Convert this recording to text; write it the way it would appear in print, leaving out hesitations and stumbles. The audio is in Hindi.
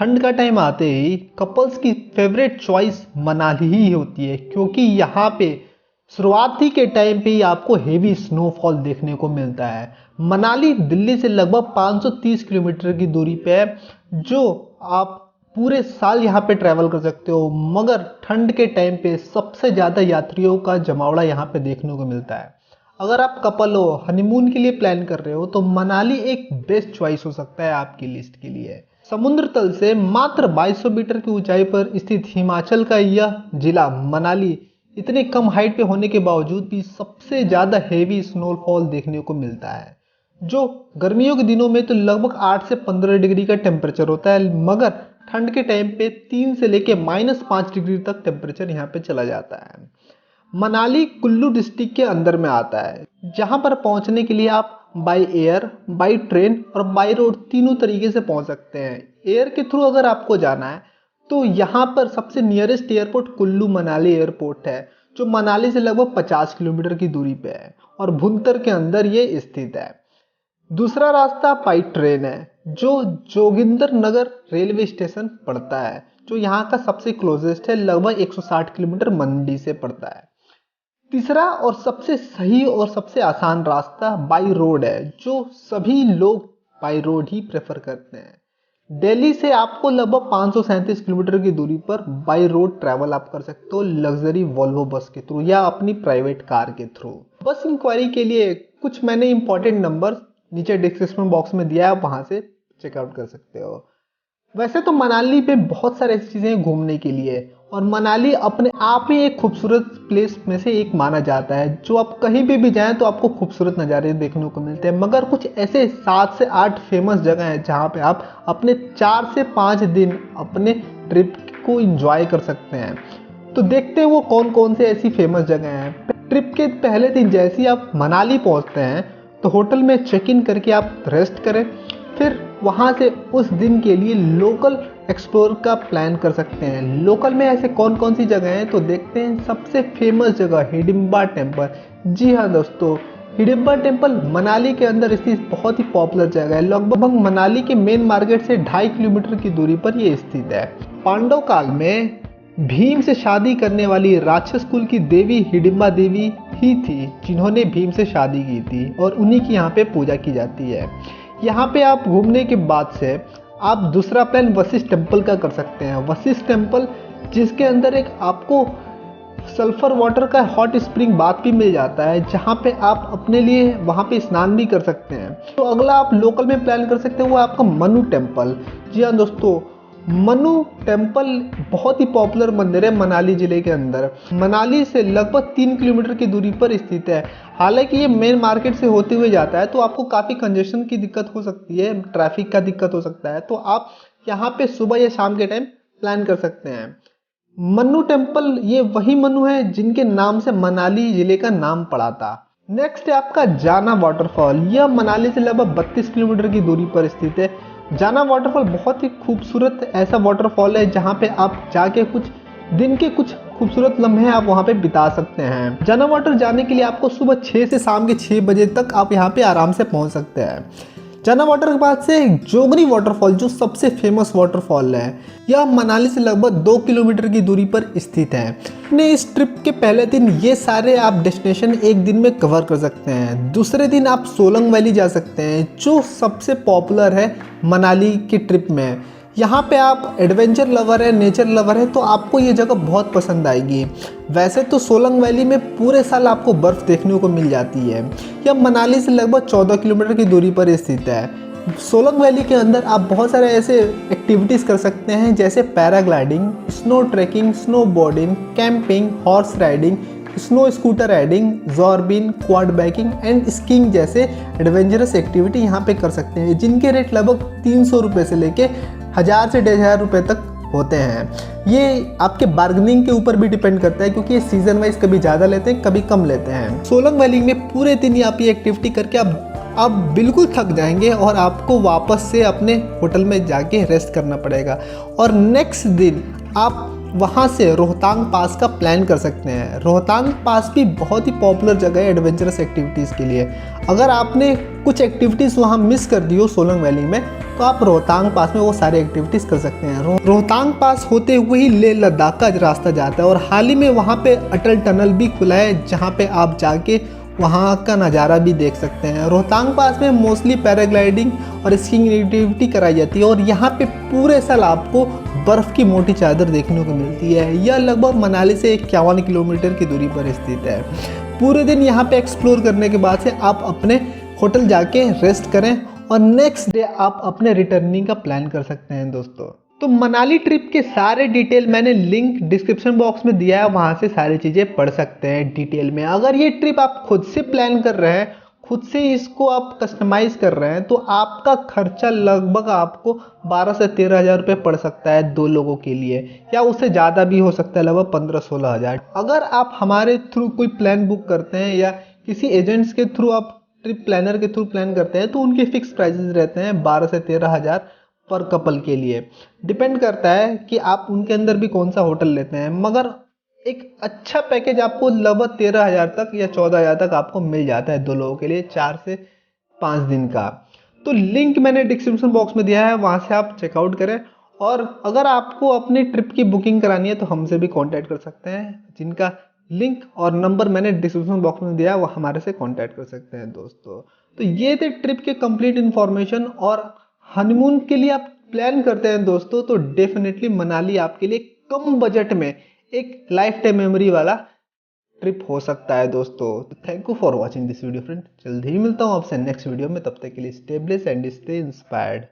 ठंड का टाइम आते ही कपल्स की फेवरेट चॉइस मनाली ही होती है, क्योंकि यहाँ पे शुरुआती के टाइम पे ही आपको हेवी स्नोफॉल देखने को मिलता है। मनाली दिल्ली से लगभग 530 किलोमीटर की दूरी पे है, जो आप पूरे साल यहाँ पे ट्रैवल कर सकते हो, मगर ठंड के टाइम पे सबसे ज़्यादा यात्रियों का जमावड़ा यहाँ पे देखने को मिलता है। अगर आप कपल हो, हनीमून के लिए प्लान कर रहे हो, तो मनाली एक बेस्ट चॉइस हो सकता है आपकी लिस्ट के लिए। समुद्र तल से मात्र 2200 मीटर की ऊंचाई पर स्थित हिमाचल का यह जिला मनाली इतने कम हाइट पे होने के बावजूद भी सबसे ज़्यादा हेवी स्नोफॉल देखने को मिलता है, जो गर्मियों के दिनों में तो लगभग 8 से 15 डिग्री का टेम्परेचर होता है, मगर ठंड के टाइम पे 3 से लेके -5 डिग्री तक टेम्परेचर यहाँ पे चला जाता है। मनाली कुल्लू डिस्ट्रिक्ट के अंदर में आता है, जहाँ पर पहुँचने के लिए आप बाय एयर, बाय ट्रेन और बाय रोड तीनों तरीके से पहुँच सकते हैं। एयर के थ्रू अगर आपको जाना है तो यहाँ पर सबसे nearest airport Kullu Manali airport है, जो मनाली से लगभग 50 किलोमीटर की दूरी पे है और भुंतर के अंदर ये स्थित है। दूसरा रास्ता बाई ट्रेन है, जो जोगिंदर नगर रेलवे स्टेशन पड़ता है, जो यहाँ का सबसे क्लोजेस्ट है, लगभग 160 किलोमीटर मंडी से पड़ता है। तीसरा और सबसे सही और सबसे आसान रास्ता बाई रोड है, जो सभी लोग बाई रोड ही प्रेफर करते हैं। दिल्ली से आपको लगभग 537 किलोमीटर की दूरी पर बाई रोड ट्रैवल आप कर सकते हो, लग्जरी वॉल्वो बस के थ्रू या अपनी प्राइवेट कार के थ्रू। बस इंक्वायरी के लिए कुछ मैंने इंपॉर्टेंट नंबर नीचे डिस्क्रिप्शन बॉक्स में दिया है, वहाँ से चेकआउट कर सकते हो। वैसे तो मनाली पे बहुत सारी ऐसी चीज़ें हैं घूमने के लिए, और मनाली अपने आप ही एक खूबसूरत प्लेस में से एक माना जाता है, जो आप कहीं भी जाएं तो आपको खूबसूरत नज़ारे देखने को मिलते हैं। मगर कुछ ऐसे 7 से 8 फेमस जगह हैं जहां पे आप अपने 4 से 5 दिन अपने ट्रिप को एंजॉय कर सकते हैं। तो देखते हैं वो कौन कौन से ऐसी फेमस जगह हैं। ट्रिप के पहले दिन जैसे ही आप मनाली पहुँचते हैं तो होटल में चेक इन करके आप रेस्ट करें, फिर वहाँ से उस दिन के लिए लोकल एक्सप्लोर का प्लान कर सकते हैं। लोकल में ऐसे कौन कौन सी जगह हैं तो देखते हैं। सबसे फेमस जगह हिडिंबा टेम्पल। जी हाँ दोस्तों, हिडिंबा टेम्पल मनाली के अंदर स्थित बहुत ही पॉपुलर जगह है। लगभग मनाली के मेन मार्केट से 2.5 किलोमीटर की दूरी पर ये स्थित है। पांडव काल में भीम से शादी करने वाली राक्षस कुल की देवी हिडिंबा देवी ही थी, जिन्होंने भीम से शादी की थी, और उन्हीं की यहाँ पे पूजा की जाती है। यहाँ पे आप घूमने के बाद से आप दूसरा प्लान वशिष्ठ टेम्पल का कर सकते हैं। वशिष्ठ टेम्पल जिसके अंदर एक आपको सल्फर वाटर का हॉट स्प्रिंग बाथ भी मिल जाता है, जहाँ पे आप अपने लिए वहाँ पे स्नान भी कर सकते हैं। तो अगला आप लोकल में प्लान कर सकते हैं वो आपका मनु टेम्पल। जी हाँ दोस्तों, मनु टेम्पल बहुत ही पॉपुलर मंदिर है मनाली ज़िले के अंदर। मनाली से लगभग 3 किलोमीटर की दूरी पर स्थित है। हालांकि ये मेन मार्केट से होते हुए जाता है, तो आपको काफ़ी कंजेशन की दिक्कत हो सकती है, ट्रैफिक का दिक्कत हो सकता है, तो आप यहाँ पे सुबह या शाम के टाइम प्लान कर सकते हैं। मनु टेम्पल ये वही मनु है जिनके नाम से मनाली ज़िले का नाम पड़ा था। नेक्स्ट है आपका जाना वाटरफॉल। यह मनाली से लगभग 32 किलोमीटर की दूरी पर स्थित है। जाना वाटरफॉल बहुत ही खूबसूरत ऐसा वाटरफॉल है, जहाँ पे आप जाके कुछ दिन के कुछ खूबसूरत लम्हे आप वहाँ पे बिता सकते हैं। जाना वाटर जाने के लिए आपको सुबह 6 से शाम के 6 बजे तक आप यहाँ पे आराम से पहुँच सकते हैं। जाना वाटर के बाद से जोगनी वाटरफॉल, जो सबसे फेमस वाटरफॉल है, यह मनाली से लगभग 2 किलोमीटर की दूरी पर स्थित है। अपने इस ट्रिप के पहले दिन ये सारे आप डेस्टिनेशन एक दिन में कवर कर सकते हैं। दूसरे दिन आप सोलंग वैली जा सकते हैं, जो सबसे पॉपुलर है मनाली की ट्रिप में। यहाँ पे आप एडवेंचर लवर है, नेचर लवर है, तो आपको ये जगह बहुत पसंद आएगी। वैसे तो सोलंग वैली में पूरे साल आपको बर्फ़ देखने को मिल जाती है। यह मनाली से लगभग 14 किलोमीटर की दूरी पर स्थित है। सोलंग वैली के अंदर आप बहुत सारे ऐसे एक्टिविटीज़ कर सकते हैं, जैसे paragliding, snow trekking, snow boarding, camping, horse riding, snow scooter riding, zorbing, quad biking and skiing जैसे एडवेंचरस एक्टिविटी यहाँ पे कर सकते हैं, जिनके रेट लगभग 300 रुपये से लेके 1000 से 1500 रुपये तक होते हैं। ये आपके बार्गेनिंग के ऊपर भी डिपेंड करता है, क्योंकि ये सीजन वाइज कभी ज़्यादा लेते हैं, कभी कम लेते हैं। सोलंग वैली में पूरे दिन आप ये एक्टिविटी करके आप बिल्कुल थक जाएंगे और आपको वापस से अपने होटल में जाके रेस्ट करना पड़ेगा। और नेक्स्ट दिन आप वहाँ से रोहतांग पास का प्लान कर सकते हैं। रोहतांग पास भी बहुत ही पॉपुलर जगह है एडवेंचरस एक्टिविटीज़ के लिए। अगर आपने कुछ एक्टिविटीज़ वहाँ मिस कर दी हो सोलंग वैली में, तो आप रोहतांग पास में वो सारी एक्टिविटीज़ कर सकते हैं। रोहतांग पास होते हुए ही लेह लद्दाख का रास्ता जाता है और हाल ही में वहाँ पे अटल टनल भी खुला है, जहाँ पे आप जाके वहाँ का नज़ारा भी देख सकते हैं। रोहतांग पास में मोस्टली पैराग्लाइडिंग और स्कीइंग एक्टिविटी कराई जाती है और यहाँ पे पूरे साल आपको बर्फ़ की मोटी चादर देखने को मिलती है। यह लगभग मनाली से 51 किलोमीटर की दूरी पर स्थित है। पूरे दिन यहाँ पे एक्सप्लोर करने के बाद से आप अपने होटल जाके रेस्ट करें और नेक्स्ट डे आप अपने रिटर्निंग का प्लान कर सकते हैं दोस्तों। तो मनाली ट्रिप के सारे डिटेल मैंने लिंक डिस्क्रिप्शन बॉक्स में दिया है, वहाँ से सारी चीज़ें पढ़ सकते हैं डिटेल में। अगर ये ट्रिप आप खुद से प्लान कर रहे हैं, खुद से इसको आप कस्टमाइज़ कर रहे हैं, तो आपका खर्चा लगभग आपको 12 से 13 हज़ार रुपये पड़ सकता है 2 लोगों के लिए, या उससे ज़्यादा भी हो सकता है, लगभग 15-16 हज़ार। अगर आप हमारे थ्रू कोई प्लान बुक करते हैं या किसी एजेंट्स के थ्रू आप ट्रिप प्लानर के थ्रू प्लान करते हैं, तो उनके फिक्स प्राइसेस रहते हैं 12 से 13 हज़ार पर कपल के लिए। डिपेंड करता है कि आप उनके अंदर भी कौन सा होटल लेते हैं, मगर एक अच्छा पैकेज आपको लगभग 13 हज़ार तक या 14 हज़ार तक आपको मिल जाता है 2 लोगों के लिए 4 से 5 दिन का। तो लिंक मैंने डिस्क्रिप्शन बॉक्स में दिया है, वहाँ से आप चेकआउट करें। और अगर आपको अपनी ट्रिप की बुकिंग करानी है तो हमसे भी कांटेक्ट कर सकते हैं, जिनका लिंक और नंबर मैंने डिस्क्रिप्शन बॉक्स में दिया है, वो हमारे से कांटेक्ट कर सकते हैं दोस्तों। तो ये थे ट्रिप के कंप्लीट इन्फॉर्मेशन। और हनीमून के लिए आप प्लान करते हैं दोस्तों, तो डेफिनेटली मनाली आपके लिए कम बजट में एक लाइफ टाइम मेमोरी वाला ट्रिप हो सकता है दोस्तों। Thank you for watching this video friend. जल्दी ही मिलता हूँ आपसे नेक्स्ट वीडियो में, तब तक के लिए stay blessed and stay inspired.